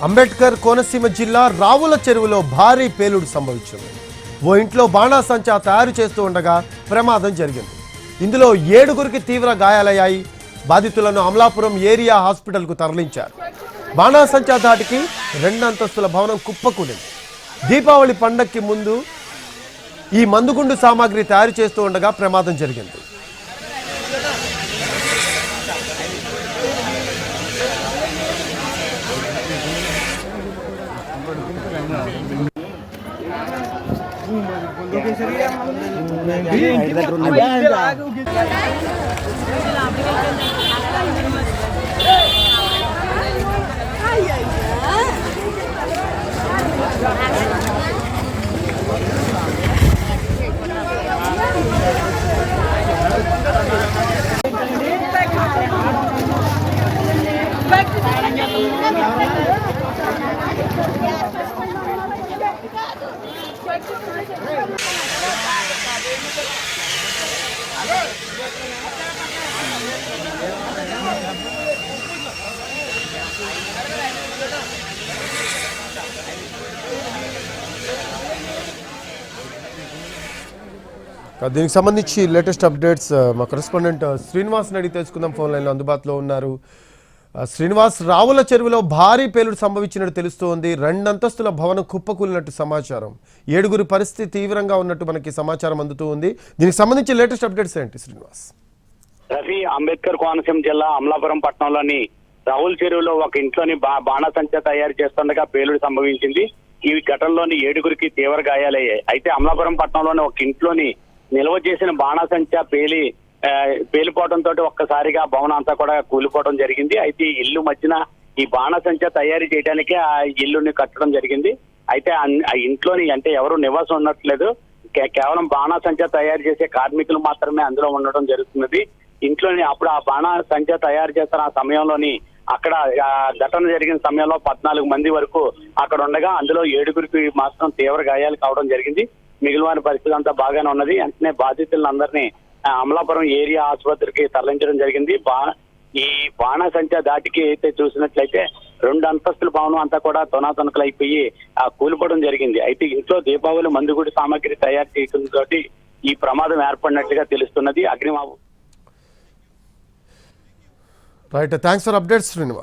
అంబేద్కర్ కోనసీమ జిల్లా రావుల చెరువులో భారీ పేలుడు సంభవించింది. ఓ ఇంట్లో బాణాసంచా తయారు చేస్తూ ఉండగా ప్రమాదం జరిగింది. ఇందులో 7గురికి తీవ్ర గాయాలయ్యాయి. బాధితులను అమలాపురం ఏరియా హాస్పిటల్కు తరలించారు. బాణాసంచా దాటికి 2 అంతస్తుల భవనం కుప్పకూలింది. దీపావళి పండగకి ముందు ఈ మందుగుండు సామాగ్రి తయారు చేస్తూ ఉండగా ప్రమాదం జరిగింది. దీనికి సంబంధించి లేటెస్ట్ అప్డేట్స్ మా కరెస్పాండెంట్ శ్రీనివాస్ని అడిగి తెలుసుకుందాం. ఫోన్ లైన్లో అందుబాటులో ఉన్నారు. శ్రీనివాస్, రావుల చెరువులో భారీ పేలుడు సంభవించినట్టు తెలుస్తోంది. 2 అంతస్తుల భవనం కుప్పకూలినట్టు సమాచారం. 7గురి పరిస్థితి తీవ్రంగా ఉన్నట్టు మనకి సమాచారం అందుతూ ఉంది. దీనికి సంబంధించి లేటెస్ట్ అప్డేట్స్ ఏంటి శ్రీనివాస్? రవి, అంబేద్కర్ కోనసీమ జిల్లా అమలాపురం పట్టణంలోని రావుల చెరువులో ఒక ఇంట్లోని బాణాసంచా తయారు చేస్తుండగా పేలుడు సంభవించింది. ఈ ఘటనలోని 7గురికి తీవ్ర గాయాలయ్యాయి. అయితే అమలాపురం పట్టణంలోని ఒక ఇంట్లోని నిల్వ చేసిన బాణాసంచా పేలిపోవడంతో ఒక్కసారిగా భవనం అంతా కూడా కూలిపోవడం జరిగింది. అయితే ఇల్లు మధ్యన ఈ బాణాసంచా తయారీ చేయడానికి ఆ ఇల్లుని కట్టడం జరిగింది. అయితే ఆ ఇంట్లోని అంటే ఎవరు నివాసం ఉండట్లేదు, కేవలం బాణాసంచా తయారు చేసే కార్మికులు మాత్రమే అందులో ఉండడం జరుగుతున్నది. ఇంట్లోని అప్పుడు ఆ బాణాసంచా తయారు చేస్తున్న ఆ సమయంలోని అక్కడ ఘటన జరిగిన సమయంలో 14 మంది వరకు అక్కడ ఉండగా అందులో 7గురికి మాత్రం తీవ్ర గాయాలు కావడం జరిగింది. మిగిలిన వారి పరిస్థితి అంతా బాగానే ఉన్నది. వెంటనే బాధితులందరినీ అమలాపురం ఏరియా ఆసుపత్రికి తరలించడం జరిగింది. ఈ బాణాసంచా దాటికి అయితే చూసినట్లయితే 2 అంతస్తుల భవనం అంతా కూడా తొనాతొనకలైపోయి కూలిపోవడం జరిగింది. అయితే ఇంట్లో దీపావళి మందుగుడి సామాగ్రి తయారు చేయడంతో ఈ ప్రమాదం ఏర్పడినట్లుగా తెలుస్తున్నది. అగ్నిమాపు right, thanks for updates Srinivas.